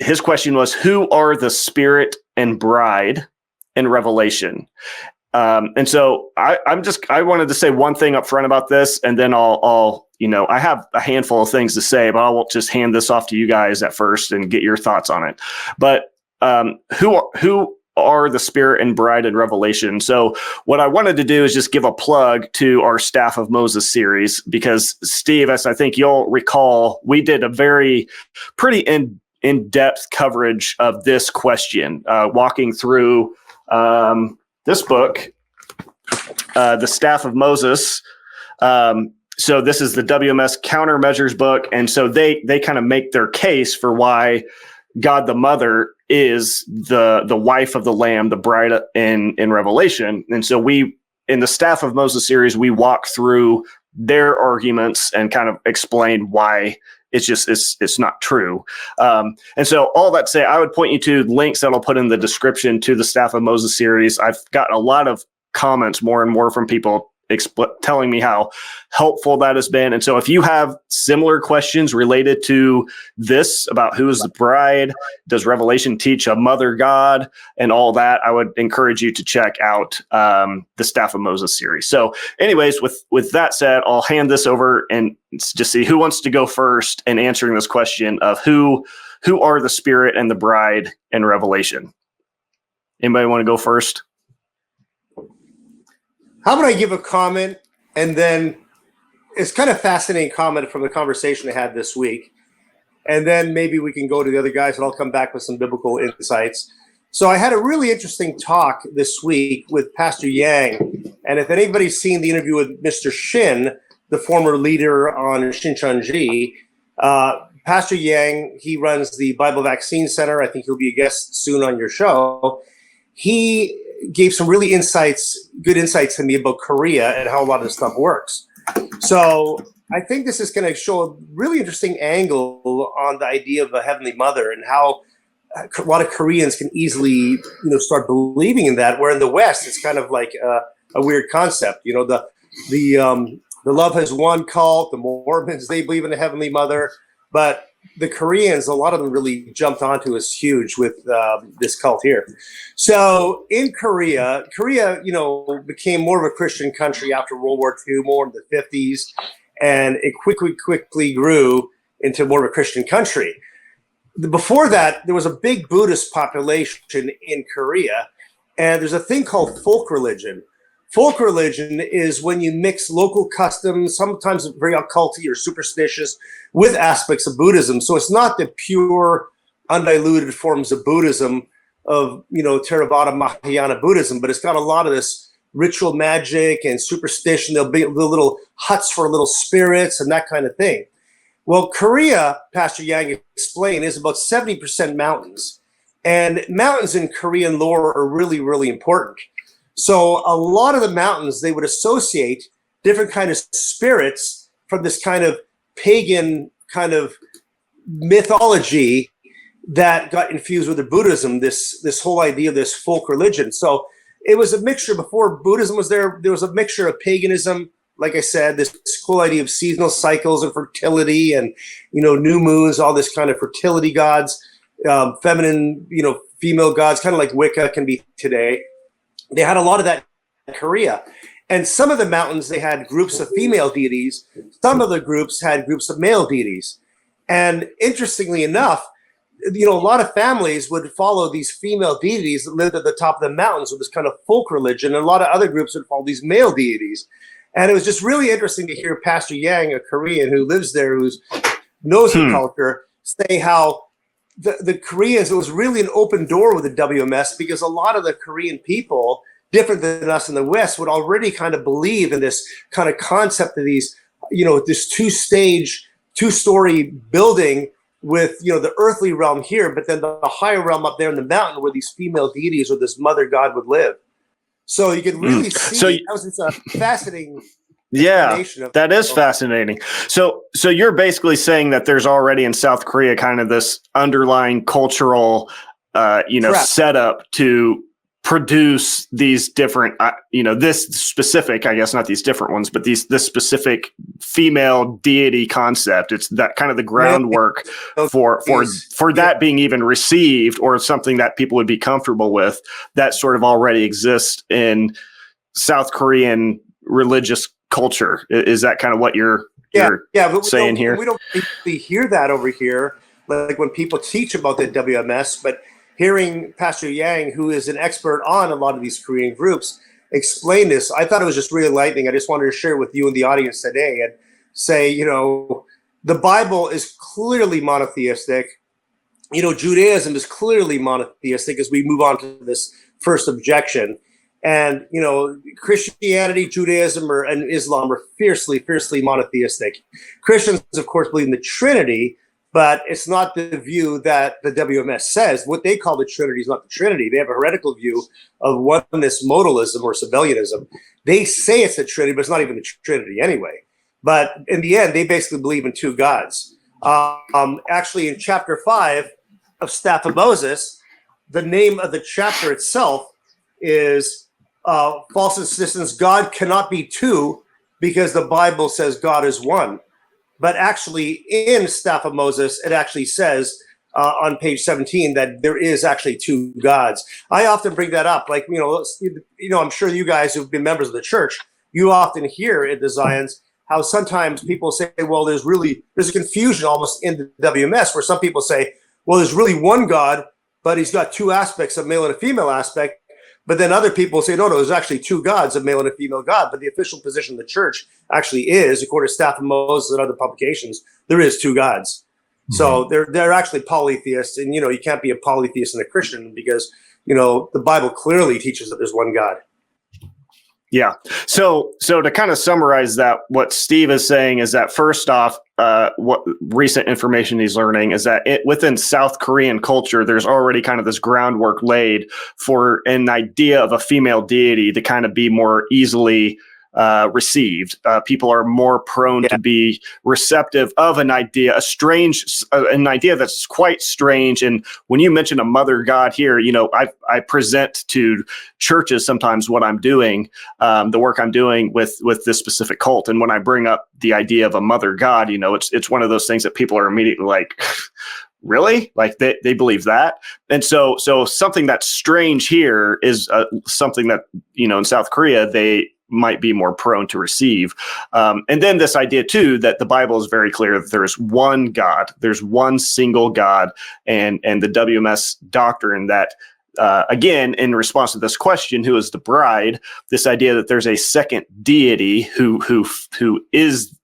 his question was, who are the spirit and bride in Revelation? And so I wanted to say one thing up front about this, and then I'll I have a handful of things to say, but I won't just hand this off to you guys at first and get your thoughts on it. But who are the spirit and bride in Revelation? So what I wanted to do is just give a plug to our Staff of Moses series, because Steve, as I think you'll recall, we did a pretty in-depth coverage of this question, walking through this book, the Staff of Moses. So this is the WMS Countermeasures book. And so they kind of make their case for why God the Mother is the wife of the Lamb, the bride in Revelation. And so in the Staff of Moses series, we walk through their arguments and kind of explain why it's not true. And so all that to say, I would point you to links that I'll put in the description to the Staff of Moses series. I've got a lot of comments more and more from people telling me how helpful that has been. And so if you have similar questions related to this about who is the bride, does Revelation teach a mother God, and all that, I would encourage you to check out the Staff of Moses series. So anyways, with that said, I'll hand this over and just see who wants to go first in answering this question of who are the spirit and the bride in Revelation. Anybody want to go first? How about I give a comment, and then it's kind of fascinating comment from the conversation I had this week, and then maybe we can go to the other guys, and I'll come back with some biblical insights. So I had a really interesting talk this week with Pastor Yang, and if anybody's seen the interview with Mr. Shin, the former leader on Shincheonji, Pastor Yang, he runs the Bible Vaccine Center. I think he'll be a guest soon on your show. He gave some really good insights to me about Korea and how a lot of this stuff works. So I think this is going to show a really interesting angle on the idea of a Heavenly Mother and how a lot of Koreans can easily, start believing in that. Where in the West, it's kind of like a weird concept. The Love Has Won cult, the Mormons, they believe in a Heavenly Mother, but the Koreans, a lot of them really jumped onto us huge with this cult here. So in Korea, became more of a Christian country after World War II, more in the 50s, and it quickly grew into more of a Christian country. Before that, there was a big Buddhist population in Korea, and there's a thing called folk religion. Folk religion is when you mix local customs, sometimes very occulty or superstitious, with aspects of Buddhism. So it's not the pure, undiluted forms of Buddhism of, Theravada Mahayana Buddhism, but it's got a lot of this ritual magic and superstition. There'll be little huts for little spirits and that kind of thing. Well, Korea, Pastor Yang explained, is about 70% mountains. And mountains in Korean lore are really, really important. So a lot of the mountains, they would associate different kind of spirits from this kind of pagan kind of mythology that got infused with the Buddhism, this whole idea of this folk religion. So it was a mixture. Before Buddhism was there was a mixture of paganism, like I said, this whole idea of seasonal cycles and fertility and, new moons, all this kind of fertility gods, feminine, female gods, kind of like Wicca can be today. They had a lot of that in Korea. And some of the mountains, they had groups of female deities. Some of the groups had groups of male deities. And interestingly enough, a lot of families would follow these female deities that lived at the top of the mountains with this kind of folk religion. And a lot of other groups would follow these male deities. And it was just really interesting to hear Pastor Yang, a Korean who lives there, who knows the culture, say how the Koreans, it was really an open door with the WMS, because a lot of the Korean people, different than us in the West, would already kind of believe in this kind of concept of these, this two-story building with, the earthly realm here, but then the higher realm up there in the mountain where these female deities or this mother god would live. So you could really see, that was just a fascinating. Yeah, that is fascinating. So you're basically saying that there's already in South Korea kind of this underlying cultural, setup to produce these different, this specific, I guess not these different ones, but this specific female deity concept. It's that kind of the groundwork for that being even received, or something that people would be comfortable with, that sort of already exists in South Korean religious culture. Is that kind of what you're but saying here? We don't really hear that over here, like when people teach about the WMS, but hearing Pastor Yang, who is an expert on a lot of these Korean groups, explain this, I thought it was just really enlightening. I just wanted to share with you and the audience today and say, the Bible is clearly monotheistic. Judaism is clearly monotheistic as we move on to this first objection. And, Christianity, Judaism, and Islam are fiercely, fiercely monotheistic. Christians, of course, believe in the Trinity, but it's not the view that the WMS says. What they call the Trinity is not the Trinity. They have a heretical view of oneness modalism or Sabellianism. They say it's the Trinity, but it's not even the Trinity anyway. But in the end, they basically believe in two gods. Actually, in chapter 5 of Staff of Moses, the name of the chapter itself is False Insistence, God cannot be two, because the Bible says God is one. But actually, in Staff of Moses, it actually says on page 17 that there is actually two gods. I often bring that up. Like, I'm sure you guys who've been members of the church, you often hear at the Zions how sometimes people say, well, there's a confusion almost in the WMS, where some people say, well, there's really one God, but he's got two aspects, a male and a female aspect. But then other people say, no, there's actually two gods, a male and a female God. But the official position of the church actually is, according to Staff of Moses and other publications, there is two gods. Mm-hmm. So they're actually polytheists. And, you can't be a polytheist and a Christian because, the Bible clearly teaches that there's one God. Yeah. So to kind of summarize that, what Steve is saying is that, first off, what recent information he's learning is that within South Korean culture, there's already kind of this groundwork laid for an idea of a female deity to kind of be more easily received. People are more prone to be receptive of an idea, an idea that's quite strange. And when you mention a mother God here, I present to churches sometimes what I'm doing, the work I'm doing with this specific cult. And when I bring up the idea of a mother God, it's one of those things that people are immediately like, really? Like they believe that? And so something that's strange here is something that, in South Korea, they might be more prone to receive. And then this idea too, that the Bible is very clear that there's one God, there's one single God, and the WMS doctrine that, again, in response to this question, who is the bride, this idea that there's a second deity who is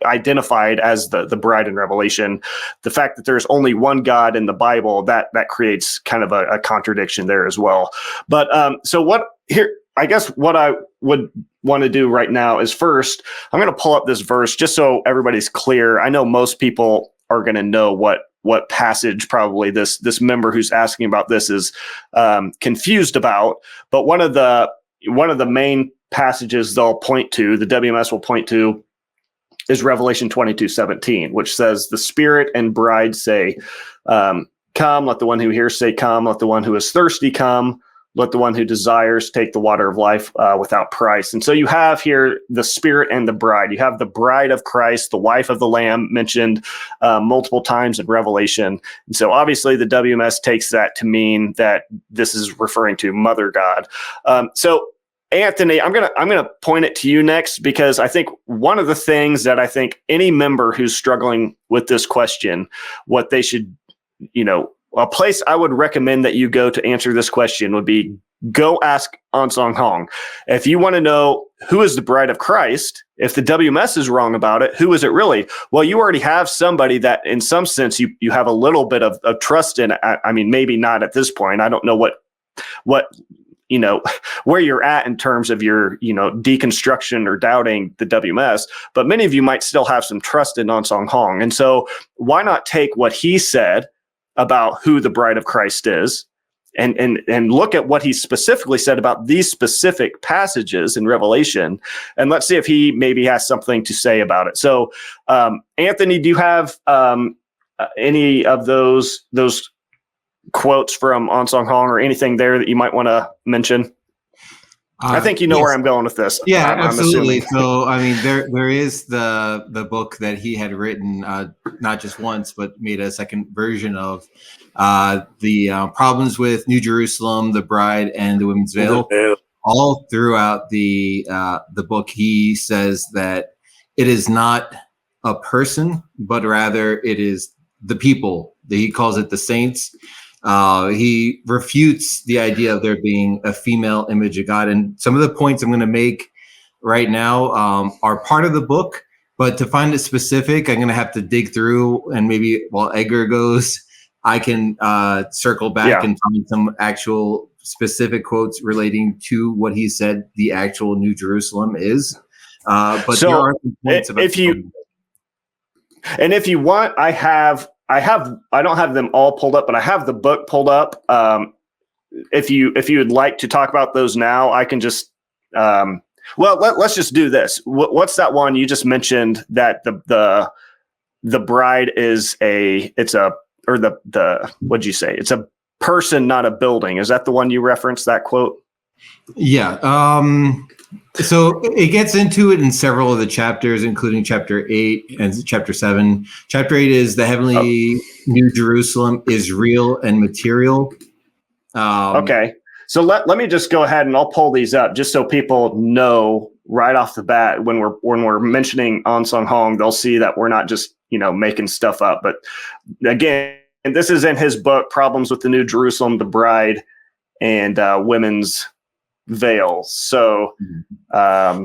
identified as the bride in Revelation. The fact that there's only one God in the Bible, that creates kind of a contradiction there as well. But I guess what I would want to do right now is, first, I'm going to pull up this verse just so everybody's clear. I know most people are going to know what passage probably this member who's asking about this is confused about. But one of the main passages they'll point to, the WMS will point to, is Revelation 22:17, which says, "The Spirit and bride say, come, let the one who hears say, come, let the one who is thirsty come. Let the one who desires take the water of life without price." And so you have here the Spirit and the bride. You have the bride of Christ, the wife of the Lamb, mentioned multiple times in Revelation. And so obviously the WMS takes that to mean that this is referring to Mother God. So Anthony, I'm gonna point it to you next, because I think one of the things that I think any member who's struggling with this question, what they should, a place I would recommend that you go to answer this question would be, go ask Ahn Sahng-hong. If you want to know who is the bride of Christ, if the WMS is wrong about it, who is it really? Well, you already have somebody that in some sense you have a little bit of trust in. I mean, maybe not at this point. I don't know what where you're at in terms of your, deconstruction or doubting the WMS, but many of you might still have some trust in Ahn Sahng-hong. And so why not take what he said about who the bride of Christ is and look at what he specifically said about these specific passages in Revelation, and let's see if he maybe has something to say about it. So, Anthony, do you have any of those quotes from Ahn Sahng-hong or anything there that you might want to mention? I think you know where I'm going with this. Yeah, I'm absolutely. assuming. So, I mean, there is the book that he had written, not just once, but made a second version of, the problems with New Jerusalem, the bride, and the women's veil. All throughout the book, he says that it is not a person, but rather it is the people. He calls it the saints. He refutes the idea of there being a female image of God. And some of the points I'm going to make right now are part of the book, but to find it specific, I'm going to have to dig through, and maybe while Edgar goes, I can circle back and find some actual specific quotes relating to what he said the actual New Jerusalem is. But so there are some points about if you want, I don't have them all pulled up, but I have the book pulled up. If you would like to talk about those now, I can just let's just do this. What's that one you just mentioned that the bride is what'd you say? It's a person, not a building. Is that the one you referenced, that quote? Yeah. So it gets into it in several of the chapters, including chapter 8 and chapter 7. Chapter 8 is the heavenly New Jerusalem is real and material. Okay. So let me just go ahead and I'll pull these up just so people know right off the bat when we're mentioning Ahn Sahng-hong, they'll see that we're not just, making stuff up. But again, this is in his book, Problems with the New Jerusalem, the Bride, and Women's Veil. So let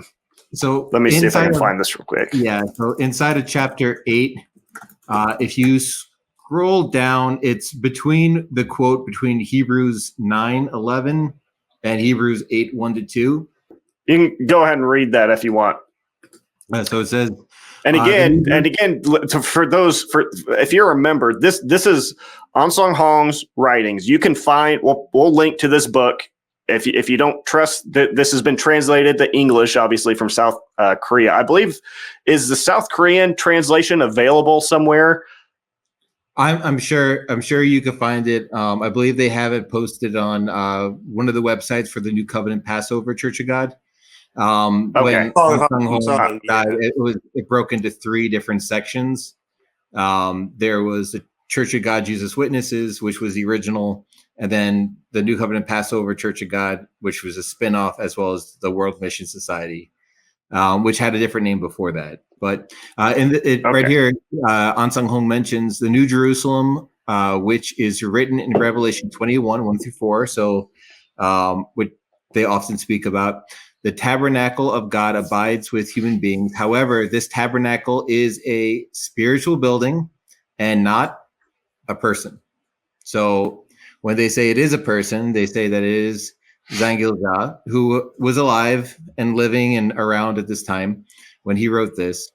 me see if I can find this real quick. Yeah. So inside of chapter 8, if you scroll down, it's between the quote between Hebrews 9:11 and Hebrews 8:1-2. You can go ahead and read that if you want. So it says, and again, if you remember, this is Ahn Sahng-hong's writings. You can find. We'll link to this book. If you don't trust that this has been translated to English, obviously from South Korea, I believe, is the South Korean translation available somewhere? I'm sure you can find it. I believe they have it posted on one of the websites for the New Covenant Passover Church of God. When Ahn Sahng-hong died, it broke into 3 different sections. There was the Church of God Jesus Witnesses, which was the original, and then the New Covenant Passover Church of God, which was a spinoff, as well as the World Mission Society, which had a different name before that. But right here, Ahn Sahng-hong mentions the New Jerusalem, which is written in Revelation 21, 1-4. So what they often speak about. The tabernacle of God abides with human beings. However, this tabernacle is a spiritual building and not a person. So when they say it is a person, they say that it is Zhang Gil Jah, who was alive and living and around at this time when he wrote this.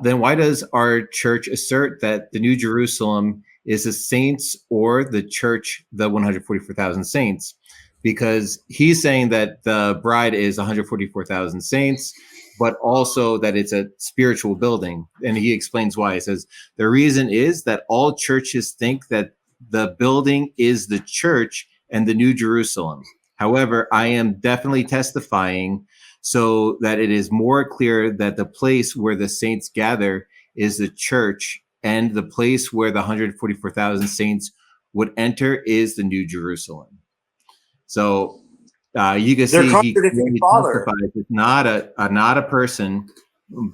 Then why does our church assert that the New Jerusalem is the saints or the church, the 144,000 saints? Because he's saying that the bride is 144,000 saints, but also that it's a spiritual building. And he explains why. He says, the reason is that all churches think that the building is the church and the New Jerusalem. However, I am definitely testifying so that it is more clear that the place where the saints gather is the church, and the place where the 144,000 saints would enter is the New Jerusalem. So you can see he testifies it's not a person,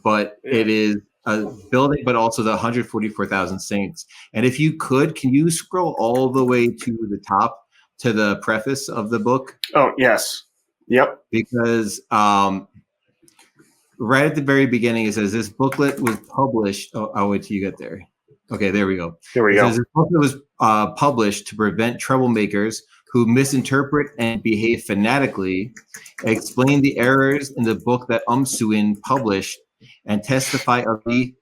but it is a building, but also the 144,000 saints. And if you could, can you scroll all the way to the top to the preface of the book? Oh, yes. Yep. Because right at the very beginning, it says this booklet was published. Oh, I'll wait till you get there. Okay, there we go. There we go. Says this booklet was published to prevent troublemakers who misinterpret and behave fanatically, explain the errors in the book that Sahng published, and testify of the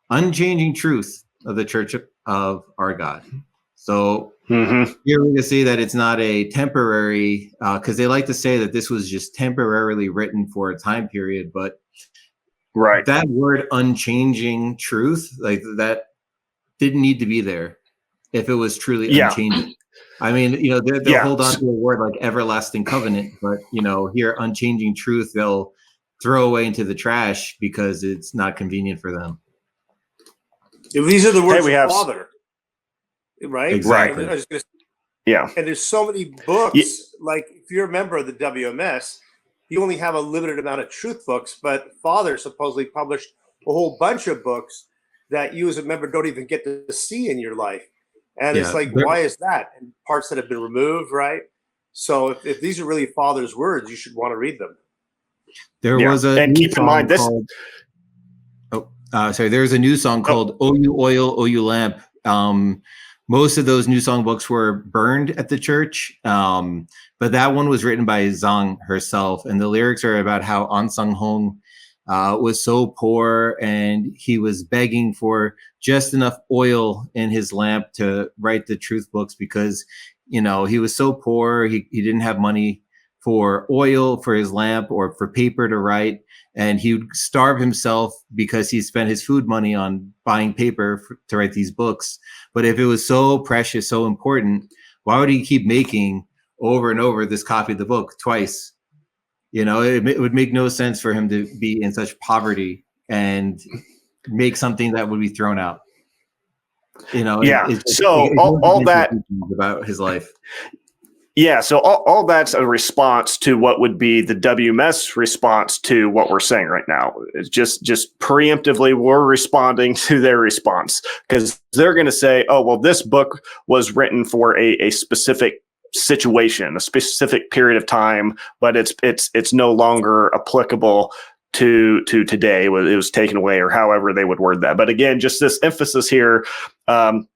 unchanging truth of the Church of our God. So here we can see that it's not a temporary, because they like to say that this was just temporarily written for a time period, but that word unchanging truth, like that didn't need to be there. if it was truly Yeah. unchanging. I mean, they'll Yeah. hold on to a word like everlasting covenant, but here unchanging truth they'll throw away into the trash because it's not convenient for them. These are the words we of have Father, right? Exactly. Yeah. And there's so many books. Like if you're a member of the WMS, you only have a limited amount of truth books, but Father supposedly published a whole bunch of books that you as a member don't even get to see in your life. And it's like, why is that? And parts that have been removed, right? So if these are really Father's words, you should want to read them. There was a and keep in mind this. There's a new song called "Oh You Oil, Oh You Lamp." Most of those new song books were burned at the church, but that one was written by Zhang herself, and the lyrics are about how Ahn Sahng-hong was so poor and he was begging for just enough oil in his lamp to write the truth books because he was so poor, he didn't have money for oil for his lamp or for paper to write, and he would starve himself because he spent his food money on buying paper to write these books. But if it was so precious, so important, why would he keep making over and over this copy of the book twice? It would make no sense for him to be in such poverty and make something that would be thrown out. All that about his life. Yeah, so all that's a response to what would be the WMS response to what we're saying right now. It's just preemptively, we're responding to their response because they're going to say, oh, well, this book was written for a specific situation, a specific period of time, but it's no longer applicable to today. It was taken away, or however they would word that. But again, just this emphasis here on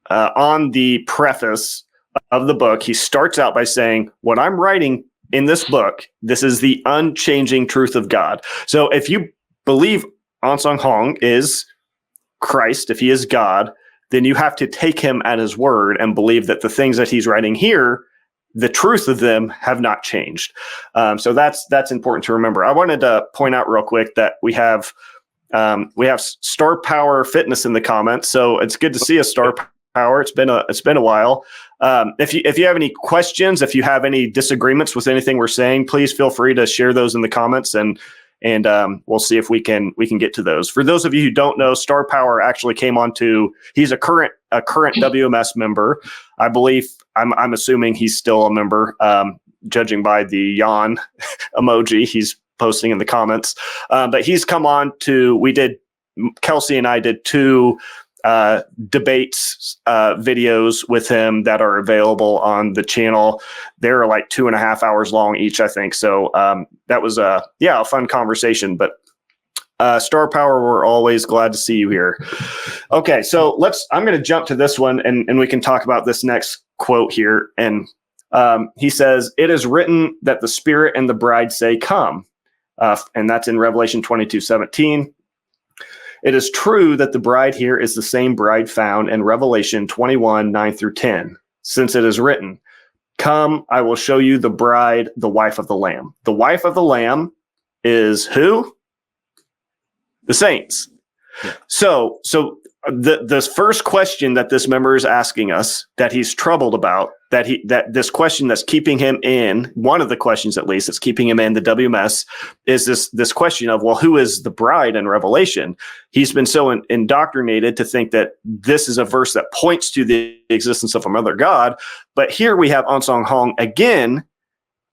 the preface of the book. He starts out by saying, what I'm writing in this book, this is the unchanging truth of God. So if you believe Ahn Sahng-hong is Christ, if he is God, then you have to take him at his word and believe that the things that he's writing here, the truth of them have not changed. So that's important to remember. I wanted to point out real quick that we have Star Power Fitness in the comments. So it's good to see a Star Power. It's been a while. If you have any questions, if you have any disagreements with anything we're saying, please feel free to share those in the comments, and we'll see if we can get to those. For those of you who don't know, Star Power actually came onto. He's a current WMS member, I believe. I'm assuming he's still a member, judging by the yawn emoji he's posting in the comments. But he's come on to. Kelsey and I did 2 debates videos with him that are available on the channel. They're like 2.5 hours long each, I think. So that was a fun conversation. But Star Power, we're always glad to see you here. Okay, so I'm going to jump to this one, and we can talk about this next quote here. And he says, "It is written that the Spirit and the bride say, 'Come,'" and that's in Revelation 22:17. "It is true that the bride here is the same bride found in Revelation 21:9-10, since it is written, 'Come, I will show you the bride, the wife of the Lamb.'" The wife of the Lamb is who? The saints. Yeah. So the first question that this member is asking us, that he's troubled about, that this question that's keeping him in, one of the questions at least that's keeping him in the WMS, is this question of, well, who is the bride in Revelation? He's been so indoctrinated to think that this is a verse that points to the existence of another God. But here we have Ahn Sahng-hong again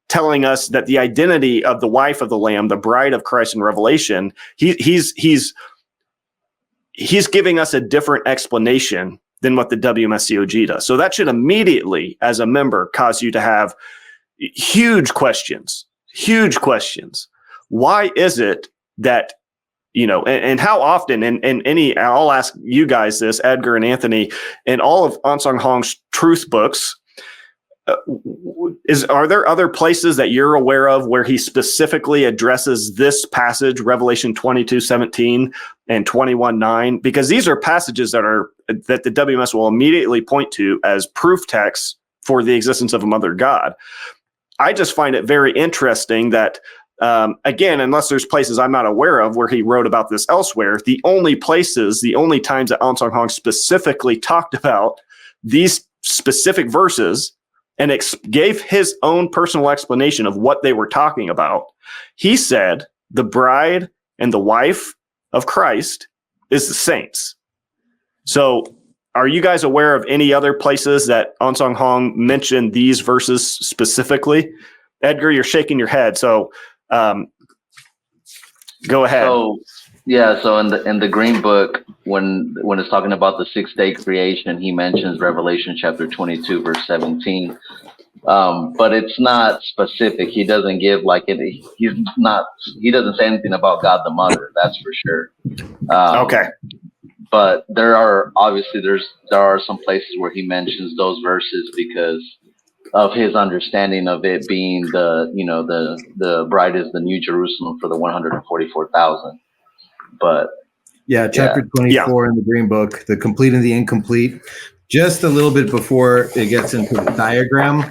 telling us that the identity of the wife of the Lamb, the bride of Christ in Revelation, he's giving us a different explanation than what the WMSCOG does. So that should immediately, as a member, cause you to have huge questions. Why is it that, and how often, and I'll ask you guys this, Edgar and Anthony, in all of Ahn Sahng-hong's truth books, are there other places that you're aware of where he specifically addresses this passage, Revelation 22:17 and 21:9? Because these are passages that the WMS will immediately point to as proof texts for the existence of a mother God. I just find it very interesting that again, unless there's places I'm not aware of where he wrote about this elsewhere, the only times that Ahn Sahng-hong specifically talked about these specific verses and gave his own personal explanation of what they were talking about, he said the bride and the wife of Christ is the saints. So are you guys aware of any other places that Ahn Sahng-hong mentioned these verses specifically? Edgar, you're shaking your head, so go ahead. So in the Green Book, when it's talking about the 6-day creation, he mentions Revelation chapter 22 verse 17, but it's not specific. He doesn't give he doesn't say anything about God the Mother. That's for sure. Okay. But there are some places where he mentions those verses because of his understanding of it being the bride is the New Jerusalem for the 144,000. But chapter 24 in the Green Book, the complete and the incomplete, just a little bit before it gets into the diagram.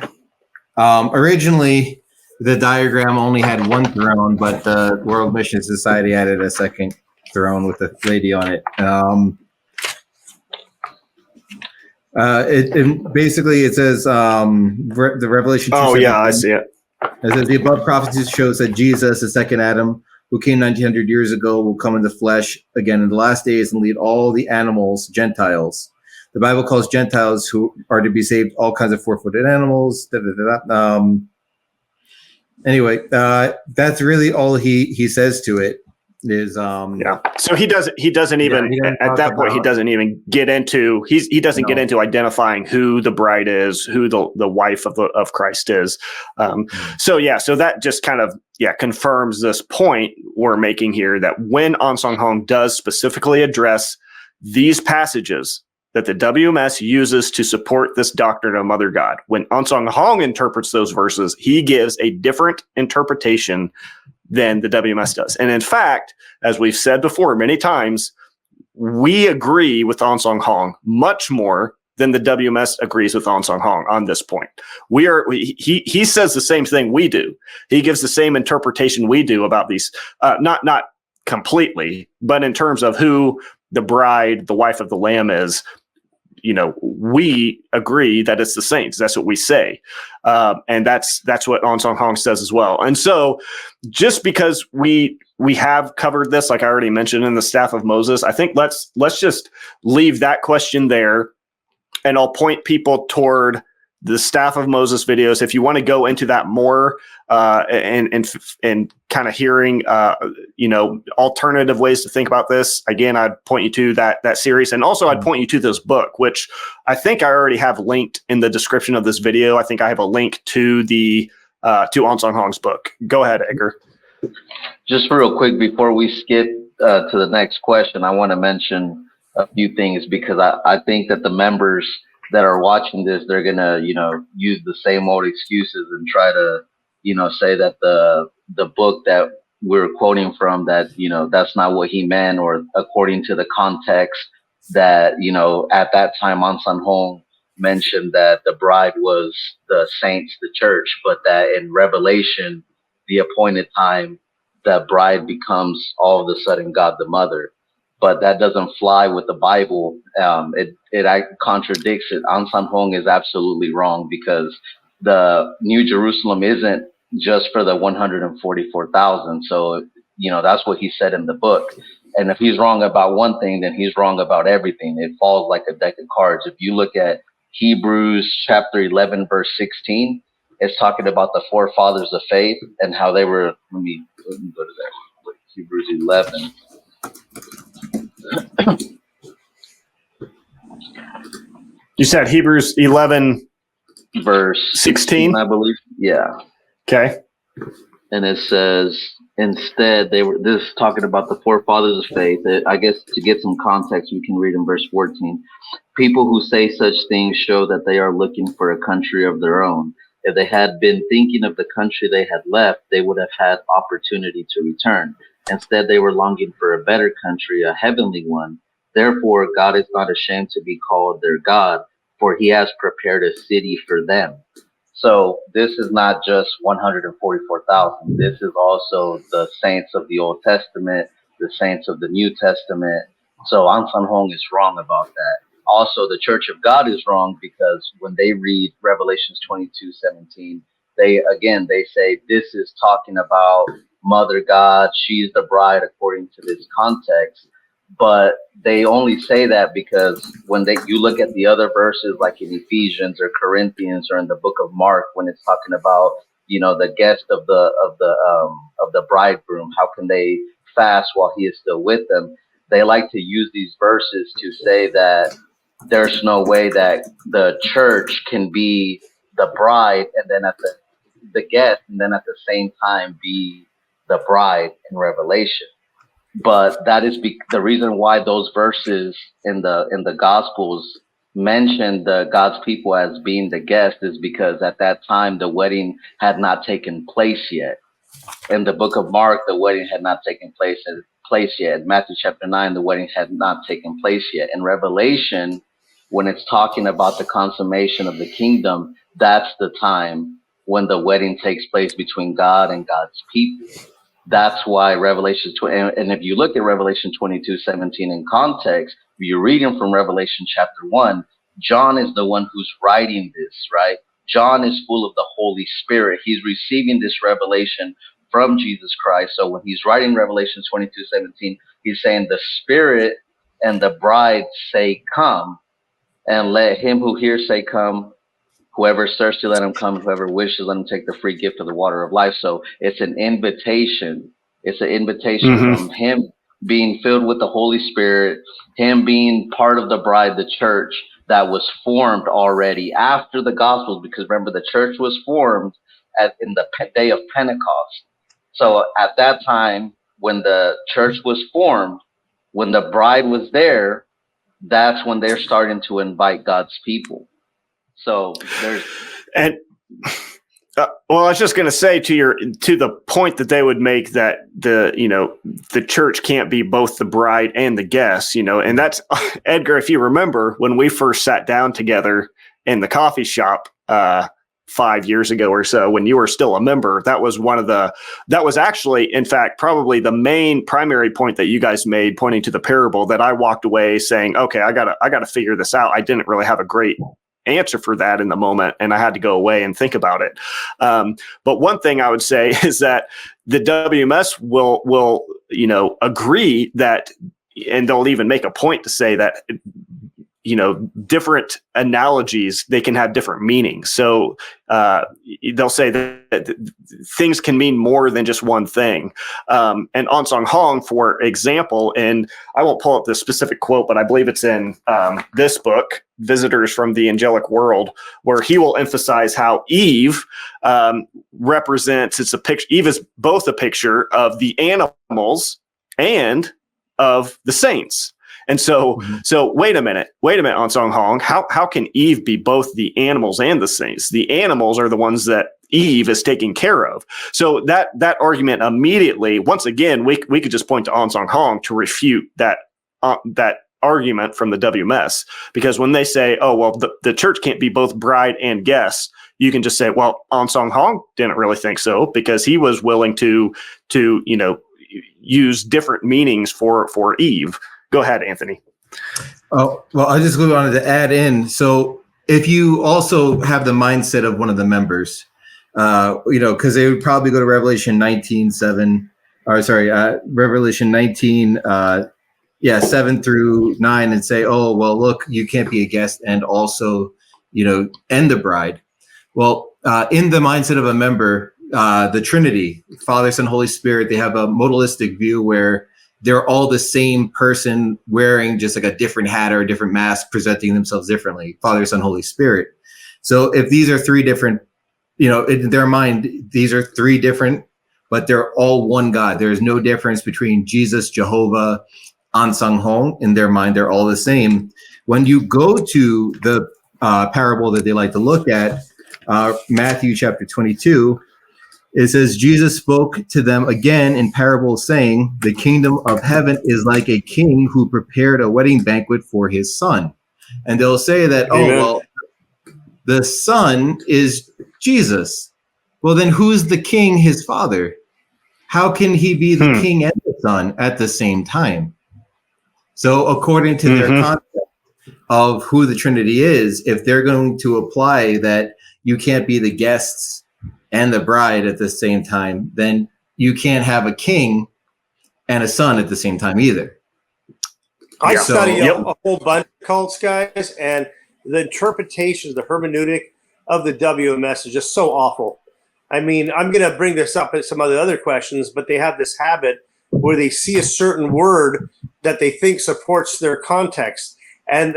Originally, the diagram only had one throne, but the World Mission Society added a second throne with a lady on it. Basically it says the Revelation. I see it. It says the above prophecy shows that Jesus, the second Adam, who came 1900 years ago, will come in the flesh again in the last days and lead all the animals, Gentiles. The Bible calls Gentiles who are to be saved all kinds of four-footed animals. Anyway, that's really all he says to it. Is so he doesn't even at that point he doesn't even get into get into identifying who the bride is, who the wife of Christ is. So that just kind of confirms this point we're making here, that when Ahn Sahng-hong does specifically address these passages that the WMS uses to support this doctrine of Mother God, when Ahn Sahng-hong interprets those verses, he gives a different interpretation than the WMS does. And in fact, as we've said before many times, we agree with Ahn Sahng-hong much more than the WMS agrees with Ahn Sahng-hong on this point. He says the same thing we do. He gives the same interpretation we do about these, not completely, but in terms of who the bride, the wife of the Lamb is. We agree that it's the saints. That's what we say. And that's what Ahn Sahng-hong says as well. And so just because we have covered this, like I already mentioned, in the Staff of Moses, I think let's just leave that question there, and I'll point people toward the Staff of Moses videos. If you want to go into that more and kind of hearing, alternative ways to think about this, again, I'd point you to that series. And also I'd point you to this book, which I think I already have linked in the description of this video. I think I have a link to to Ahn Sahng-hong's book. Go ahead, Edgar. Just real quick, before we skip to the next question, I want to mention a few things, because I think that the members that are watching this, they're gonna, use the same old excuses and try to, say that the book that we're quoting from, that, that's not what he meant, or according to the context that, at that time, Ahn Sahng-hong mentioned that the bride was the saints, the church, but that in Revelation, the appointed time, that bride becomes all of a sudden God the Mother. But that doesn't fly with the Bible. It contradicts it. Ahn Sahng-hong is absolutely wrong, because the New Jerusalem isn't just for the 144,000. So, that's what he said in the book. And if he's wrong about one thing, then he's wrong about everything. It falls like a deck of cards. If you look at Hebrews chapter 11, verse 16, it's talking about the forefathers of faith and how they were. Let me go to that. Hebrews 11. You said Hebrews 11 verse 16, I believe. Yeah. Okay. And it says, instead, this is talking about the forefathers of faith. I guess to get some context, we can read in verse 14. People who say such things show that they are looking for a country of their own. If they had been thinking of the country they had left, they would have had opportunity to return. Instead, they were longing for a better country, a heavenly one. Therefore, God is not ashamed to be called their God, for he has prepared a city for them. So this is not just 144,000. This is also the saints of the Old Testament, the saints of the New Testament. So Ahn Sahng-hong is wrong about that. Also, the Church of God is wrong because when they read Revelations 22:17, they say this is talking about Mother God. She's the bride according to this context. But they only say that because when you look at the other verses, like in Ephesians or Corinthians or in the book of Mark, when it's talking about, the guest of the bridegroom, how can they fast while he is still with them? They like to use these verses to say that there's no way that the church can be the bride and then at the guest and then at the same time be the bride in Revelation. But that is the reason why those verses in the Gospels mention the God's people as being the guest is because at that time the wedding had not taken place yet. In the book of Mark, the wedding had not taken place yet. In Matthew chapter 9, the wedding had not taken place yet. In Revelation, when it's talking about the consummation of the kingdom, that's the time when the wedding takes place between God and God's people. That's why Revelation 20, and if you look at Revelation 22:17 in context, if you're reading from Revelation chapter 1, John is the one who's writing this, right? John is full of the Holy Spirit. He's receiving this revelation from Jesus Christ. So when he's writing Revelation 22:17, he's saying the Spirit and the bride say, come, and let him who hears say, come. Whoever is thirsty, let him come. Whoever wishes, let him take the free gift of the water of life. So it's an invitation. It's an invitation from him being filled with the Holy Spirit, him being part of the bride, the church that was formed already after the Gospels. Because remember, the church was formed in the day of Pentecost. So at that time, when the church was formed, when the bride was there, that's when they're starting to invite God's people. So there's well, I was just going to say to the point that they would make that the church can't be both the bride and the guest, and that's Edgar. If you remember when we first sat down together in the coffee shop 5 years ago or so, when you were still a member, that was actually, in fact, probably the main primary point that you guys made, pointing to the parable, that I walked away saying, okay, I gotta figure this out. I didn't really have a great answer for that in the moment, and I had to go away and think about it. But one thing I would say is that the WMS will agree that, and they'll even make a point to say that different analogies, they can have different meanings. So they'll say that things can mean more than just one thing. And Ahn Sahng-hong, for example, and I won't pull up the specific quote, but I believe it's in this book, Visitors from the Angelic World, where he will emphasize how Eve represents, it's a picture, Eve is both a picture of the animals and of the saints. And so wait a minute, Ahn Sahng-hong, how can Eve be both the animals and the saints? The animals are the ones that Eve is taking care of. So that argument immediately, once again, we could just point to Ahn Sahng-hong to refute that argument from the WMS, because when they say, oh, well, the church can't be both bride and guest, you can just say, well, Ahn Sahng-hong didn't really think so, because he was willing to use different meanings for Eve. Go ahead, Anthony. Oh, well, I just wanted to add in. So if you also have the mindset of one of the members, because they would probably go to Revelation 19:7, Revelation 19, 7 through 9, and say, oh, well, look, you can't be a guest and also, and the bride. Well, in the mindset of a member, the Trinity, Father, Son, Holy Spirit, they have a modalistic view where they're all the same person wearing just like a different hat or a different mask, presenting themselves differently, Father, Son, Holy Spirit. So if these are three different, in their mind, these are three different, but they're all one God. There's no difference between Jesus, Jehovah, Ahn Sahng-hong. In their mind, they're all the same. When you go to the parable that they like to look at, Matthew chapter 22, it says, Jesus spoke to them again in parables, saying, the kingdom of heaven is like a king who prepared a wedding banquet for his son. And they'll say that, Amen. Oh, well, the son is Jesus. Well, then who's the king, his father? How can he be the king and the son at the same time? So according to their concept of who the Trinity is, if they're going to apply that you can't be the guests and the bride at the same time, then you can't have a king and a son at the same time either. I study a whole bunch of cults, guys, and the interpretations, the hermeneutic of the WMS is just so awful. I mean, I'm going to bring this up in some other questions, but they have this habit where they see a certain word that they think supports their context, and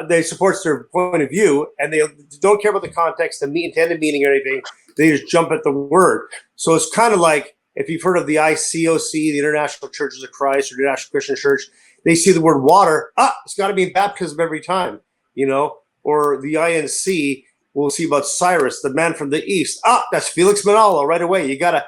they supports their point of view, and they don't care about the context, the intended meaning or anything. They just jump at the word. So it's kind of like if you've heard of the ICOC, the International Churches of Christ, or the International Christian Church, they see the word water. It's got to be baptism every time, you know. Or the INC, we'll see about Cyrus, the man from the east. That's Felix Manalo right away. You got to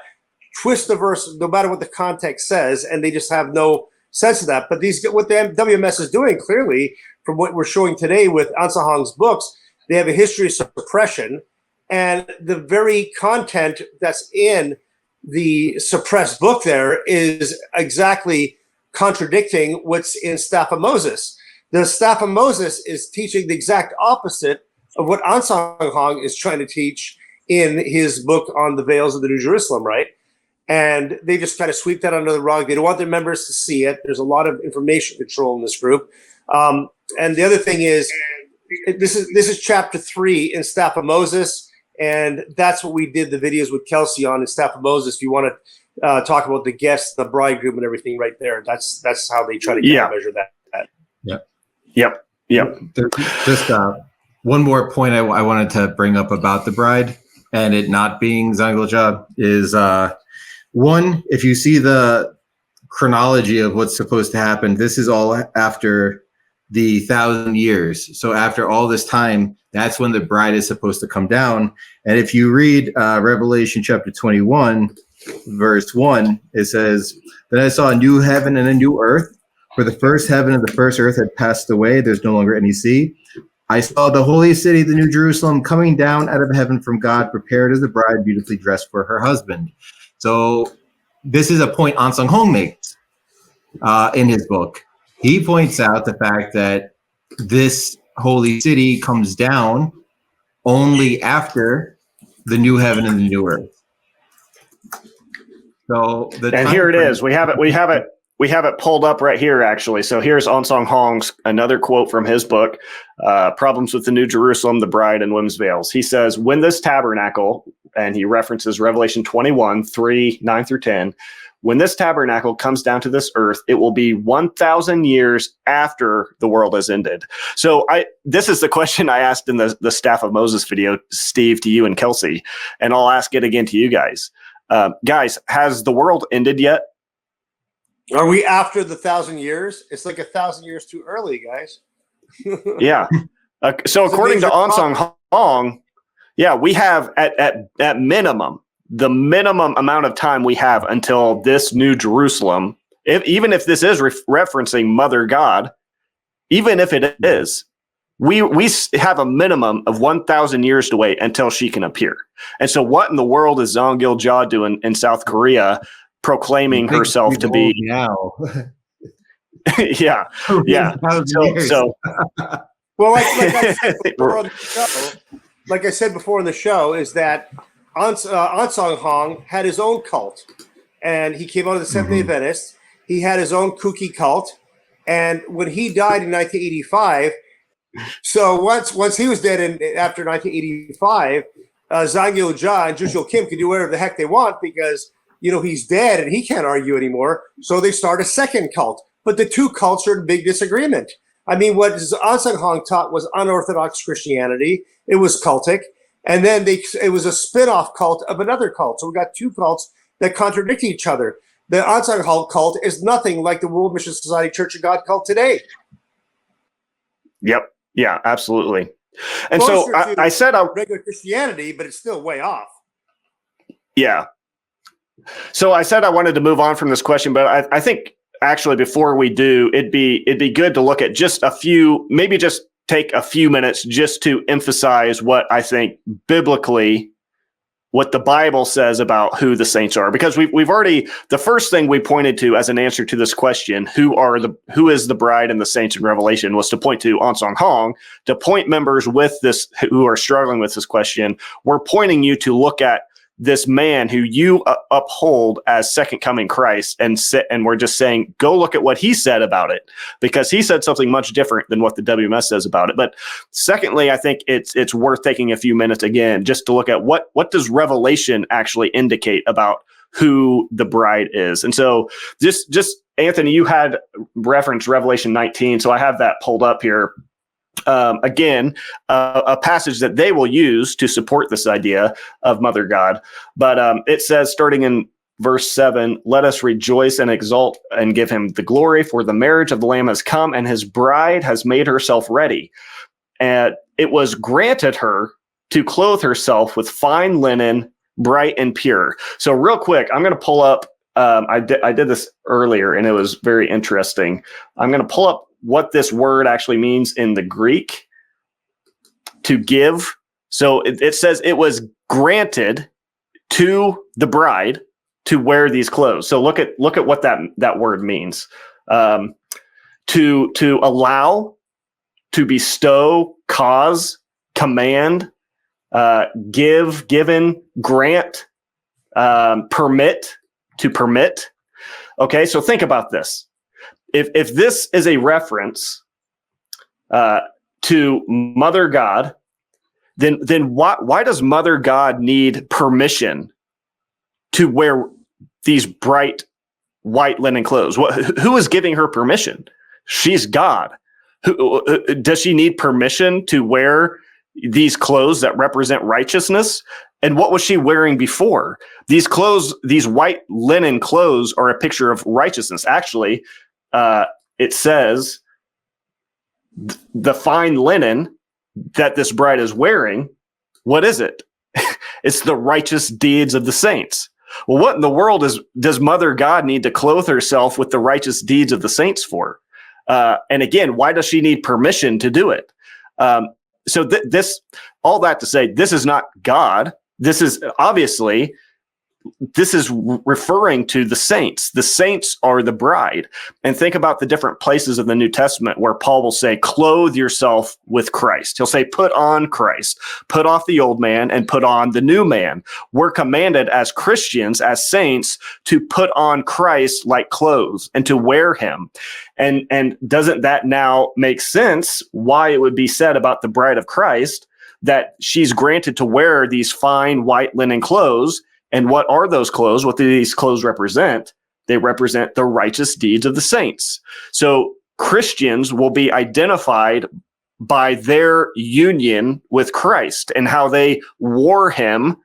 twist the verse no matter what the context says, and they just have no sense of that. But what the WMS is doing, clearly, from what we're showing today with Ahn Sahng-hong's books, they have a history of suppression, and the very content that's in the suppressed book there is exactly contradicting what's in Staff of Moses. The Staff of Moses is teaching the exact opposite of what Ahn Sahng-hong is trying to teach in his book on the veils of the New Jerusalem, right? And they just kind of sweep that under the rug. They don't want their members to see it. There's a lot of information control in this group. And the other thing is, this is chapter 3 in Staff of Moses, and that's what we did the videos with Kelsey on in Staff of Moses. If you want to talk about the guests, the bridegroom, and everything right there, that's how they try to measure that. Yep. Just one more point I wanted to bring up about the bride and it not being Zhang Gil Jah is one, if you see the chronology of what's supposed to happen, this is all after the 1,000 years. So after all this time, that's when the bride is supposed to come down. And if you read Revelation chapter 21, verse 1, it says, "Then I saw a new heaven and a new earth, for the first heaven and the first earth had passed away. There's no longer any sea. I saw the holy city, the New Jerusalem, coming down out of heaven from God, prepared as a bride, beautifully dressed for her husband." So this is a point Ahn Sahng-hong makes in his book. He points out the fact that this holy city comes down only after the new heaven and the new earth. So and here it is. We have it pulled up right here, actually. So here's Ahn Sahng-hong's another quote from his book, Problems with the New Jerusalem, the Bride and Women's Veils. He says, when this tabernacle, and he references Revelation 21, 3, 9 through 10, when this tabernacle comes down to this earth, it will be 1,000 years after the world has ended. So this is the question I asked in the Staff of Moses video, Steve, to you and Kelsey, and I'll ask it again to you guys. Guys, has the world ended yet? Are we after the 1,000 years? It's like 1,000 years too early, guys. Yeah. So according to Ahn Sahng-hong, we have at minimum, the minimum amount of time we have until this New Jerusalem, even if this is referencing Mother God, even if it is, we have a minimum of 1,000 years to wait until she can appear. And so what in the world is Zhang Gil Jah doing in South Korea, proclaiming herself to be now? yeah. So well, like I said before on the show, is that Ahn Sahng-hong had his own cult, and he came out of the Seventh-day Adventists. He had his own kooky cult, and when he died in 1985, so once he was dead, after 1985, Zhang Gil Jah and Jushil Kim can do whatever the heck they want because he's dead and he can't argue anymore. So they start a second cult, but the two cults are in big disagreement. I mean, what Ahn Sahng-hong taught was unorthodox Christianity. It was cultic. And then it was a spin-off cult of another cult. So we got two cults that contradict each other. The Ahn Sahng-hong cult is nothing like the World Mission Society Church of God cult today. Yep. Yeah, absolutely. And so I said regular Christianity, but it's still way off. Yeah. So I said I wanted to move on from this question, but I think actually before we do, it'd be good to look at just a few, maybe just take a few minutes just to emphasize what I think biblically what the Bible says about who the saints are, because we've already, the first thing we pointed to as an answer to this question, who is the bride and the saints in Revelation, was to point to Ahn Sahng-hong, to point members with this who are struggling with this question. We're pointing you to look at this man who you uphold as second coming Christ, and we're just saying, go look at what he said about it, because he said something much different than what the WMS says about it. But secondly, I think it's worth taking a few minutes again just to look at what does Revelation actually indicate about who the bride is. And so just Anthony, you had referenced Revelation 19, so I have that pulled up here. Again, a passage that they will use to support this idea of Mother God. But it says, starting in verse 7, let us rejoice and exult and give him the glory, for the marriage of the Lamb has come, and his bride has made herself ready. And it was granted her to clothe herself with fine linen, bright and pure. So real quick, I'm going to pull up, I did this earlier, and it was very interesting. I'm going to pull up what this word actually means in the Greek, to give. So it says it was granted to the bride to wear these clothes. So look at what that word means. To allow, to bestow, cause, command, give, given, grant, permit, to permit. Okay, so think about this. If this is a reference to Mother God, then why does Mother God need permission to wear these bright white linen clothes? Who is giving her permission? She's God. Does she need permission to wear these clothes that represent righteousness? And what was she wearing before? These clothes, these white linen clothes, are a picture of righteousness. Actually, it says the fine linen that this bride is wearing, what is it? It's the righteous deeds of the saints. Well, what in the world does Mother God need to clothe herself with the righteous deeds of the saints for? And again, why does she need permission to do it? So all that to say, this is not God. This is obviously, this is referring to the saints. The saints are the bride. And think about the different places of the New Testament where Paul will say, clothe yourself with Christ. He'll say, put on Christ, put off the old man and put on the new man. We're commanded as Christians, as saints, to put on Christ like clothes and to wear him. And doesn't that now make sense why it would be said about the bride of Christ that she's granted to wear these fine white linen clothes? And what are those clothes? What do these clothes represent? They represent the righteous deeds of the saints. So Christians will be identified by their union with Christ and how they wore him,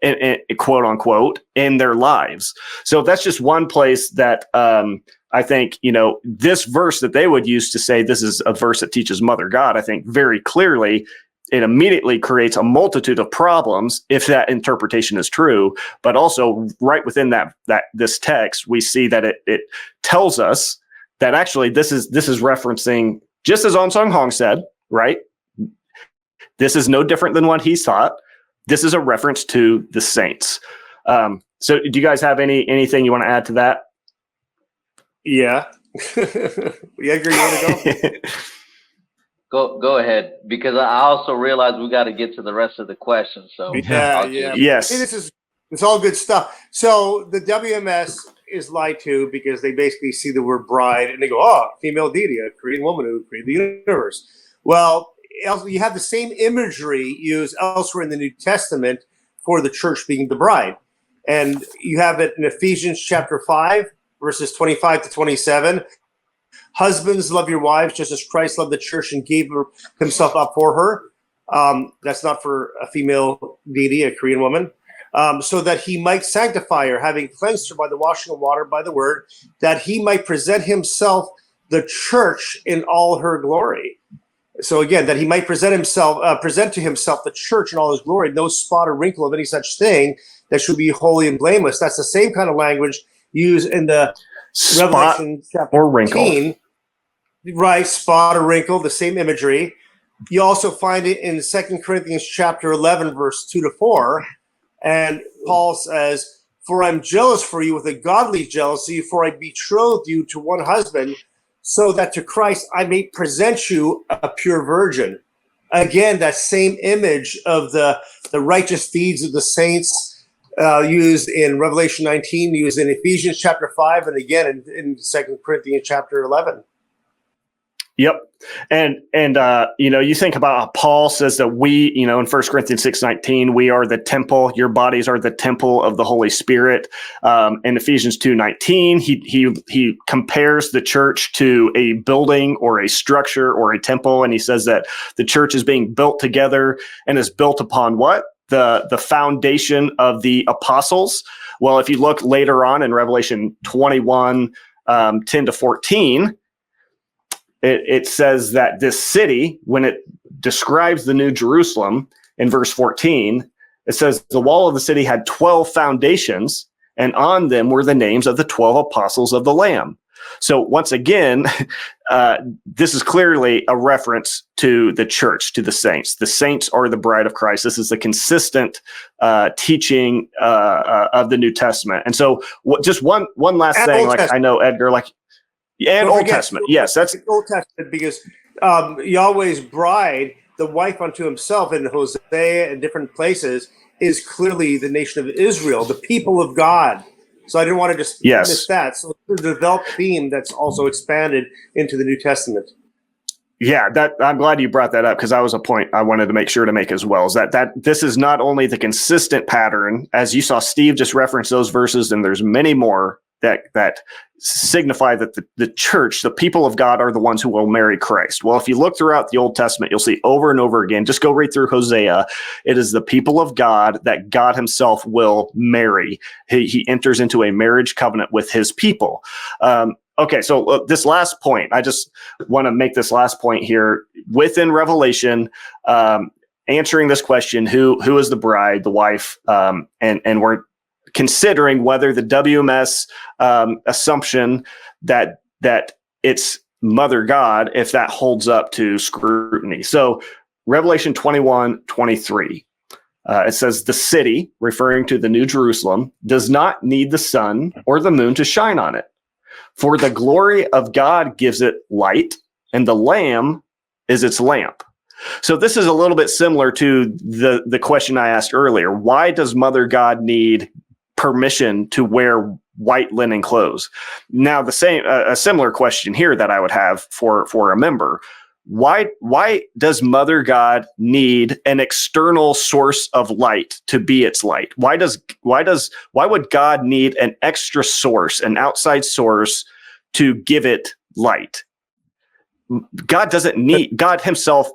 and quote unquote, in their lives. So that's just one place that I think, this verse that they would use to say this is a verse that teaches Mother God, I think very clearly it immediately creates a multitude of problems if that interpretation is true. But also right within that this text, we see that it tells us that actually this is referencing, just as Ahn Sahng-hong said, right? This is no different than what he taught. This is a reference to the saints. So do you guys have anything you want to add to that? Yeah. Yeah, Edgar, you want to go? Go ahead, because I also realize we got to get to the rest of the questions. So yeah. Yes, hey, it's all good stuff. So the WMS is lied to because they basically see the word bride and they go, "Oh, female deity, a Korean woman who created the universe." Well, you have the same imagery used elsewhere in the New Testament for the church being the bride, and you have it in Ephesians chapter 5, verses 25 to 27. Husbands, love your wives just as Christ loved the church and gave himself up for her. That's not for a female deity, a Korean woman. So that he might sanctify her, having cleansed her by the washing of water by the word, that he might present himself the church in all her glory. So again, that he might present to himself the church in all his glory, no spot or wrinkle of any such thing, that should be holy and blameless. That's the same kind of language used in the Revelation chapter or wrinkle. 15. Right, spot or wrinkle, the same imagery. You also find it in 2 Corinthians chapter 11, verse 2 to 4. And Paul says, "For I'm jealous for you with a godly jealousy, for I betrothed you to one husband, so that to Christ I may present you a pure virgin." Again, that same image of the righteous deeds of the saints used in Revelation 19, used in Ephesians chapter 5, and again in 2 Corinthians chapter 11. Yep. And you think about how Paul says that we, in 1 Corinthians 6:19, we are the temple, your bodies are the temple of the Holy Spirit. In Ephesians 2:19, he compares the church to a building or a structure or a temple. And he says that the church is being built together and is built upon what? The foundation of the apostles. Well, if you look later on in Revelation 21, 10-14, it says that this city, when it describes the New Jerusalem in verse 14, it says the wall of the city had 12 foundations, and on them were the names of the 12 apostles of the Lamb. So once again, this is clearly a reference to the church, to the saints. The saints are the bride of Christ. This is the consistent teaching of the New Testament. And so just one last thing, like I know, Edgar, like, and Old Testament. Yes, that's Old Testament, because Yahweh's bride, the wife unto himself in Hosea and different places, is clearly the nation of Israel, the people of God. So I didn't want to just miss that. So it's a developed theme that's also expanded into the New Testament. Yeah, I'm glad you brought that up, because that was a point I wanted to make sure to make as well, is that this is not only the consistent pattern, as you saw Steve just reference those verses, and there's many more that signify that the church, the people of God, are the ones who will marry Christ. Well, if you look throughout the Old Testament, you'll see over and over again, just go right through Hosea, it is the people of God that God himself will marry. He enters into a marriage covenant with his people. Okay, so this last point, I just want to make this last point here. Within Revelation, answering this question, who is the bride, the wife, and we're considering whether the WMS assumption that it's Mother God, if that holds up to scrutiny. So Revelation 21:23, it says, the city, referring to the New Jerusalem, does not need the sun or the moon to shine on it, for the glory of God gives it light, and the Lamb is its lamp. So this is a little bit similar to the question I asked earlier. Why does Mother God need permission to wear white linen clothes? Now, a similar question here that I would have for a member. Why does Mother God need an external source of light to be its light? Why would God need an extra source, an outside source, to give it light? God doesn't need, God himself,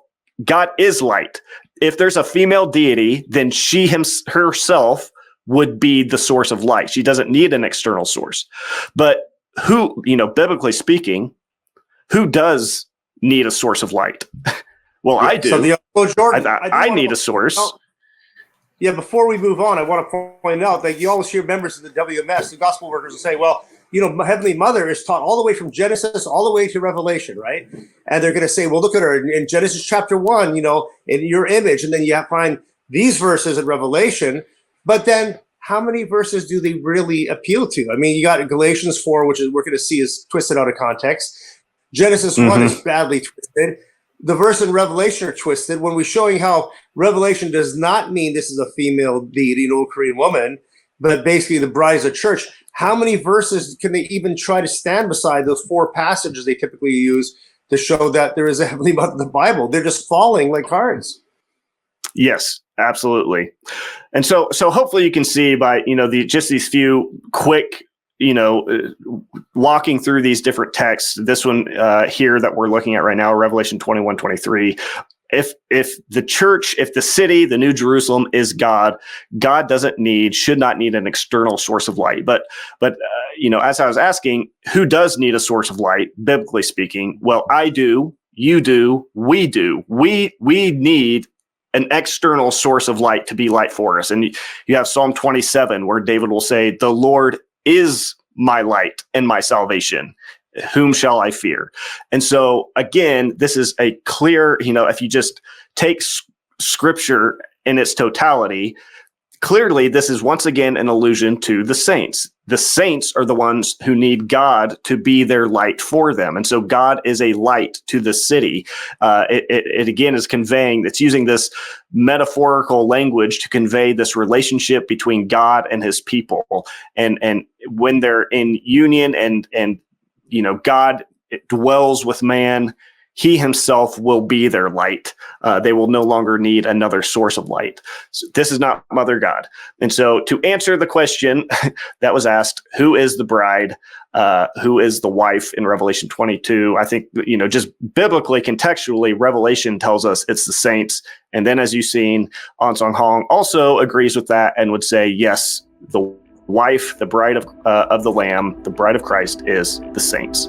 God is light. If there's a female deity, then she herself would be the source of light. She doesn't need an external source. But who, biblically speaking, who does need a source of light? Well, yeah, I do. So Jordan, I need a source. Yeah, before we move on, I want to point out that you always hear members of the WMS, the gospel workers, will say, well, Heavenly Mother is taught all the way from Genesis all the way to Revelation, right? And they're going to say, well, look at her in Genesis chapter 1, in your image. And then you find these verses in Revelation. But then how many verses do they really appeal to? I mean, you got Galatians 4, which we're going to see is twisted out of context. Genesis 1 is badly twisted. The verse in Revelation are twisted. When we're showing how Revelation does not mean this is a female deity, an old Korean woman, but basically the bride of the church, how many verses can they even try to stand beside those 4 passages they typically use to show that there is a Heavenly Mother in the Bible? They're just falling like cards. Yes, absolutely. And so hopefully you can see by, just these few quick, walking through these different texts, this one here that we're looking at right now, Revelation 21:23, if the church, if the city, the New Jerusalem is God, God should not need an external source of light. But as I was asking, who does need a source of light, biblically speaking? Well, I do, you do, we do. We need an external source of light to be light for us. And you have Psalm 27, where David will say, the Lord is my light and my salvation. Whom shall I fear? And so, again, this is a clear, if you just take scripture in its totality, clearly, this is once again an allusion to the saints. The saints are the ones who need God to be their light for them. And so God is a light to the city. It again is conveying, it's using this metaphorical language to convey this relationship between God and his people. And when they're in union and God dwells with man, he himself will be their light. They will no longer need another source of light. So this is not Mother God. And so to answer the question that was asked, who is the bride? Who is the wife in Revelation 22? I think, just biblically, contextually, Revelation tells us it's the saints. And then as you've seen, Ahn Sahng-hong also agrees with that and would say, yes, the wife, the bride of the Lamb, the bride of Christ is the saints.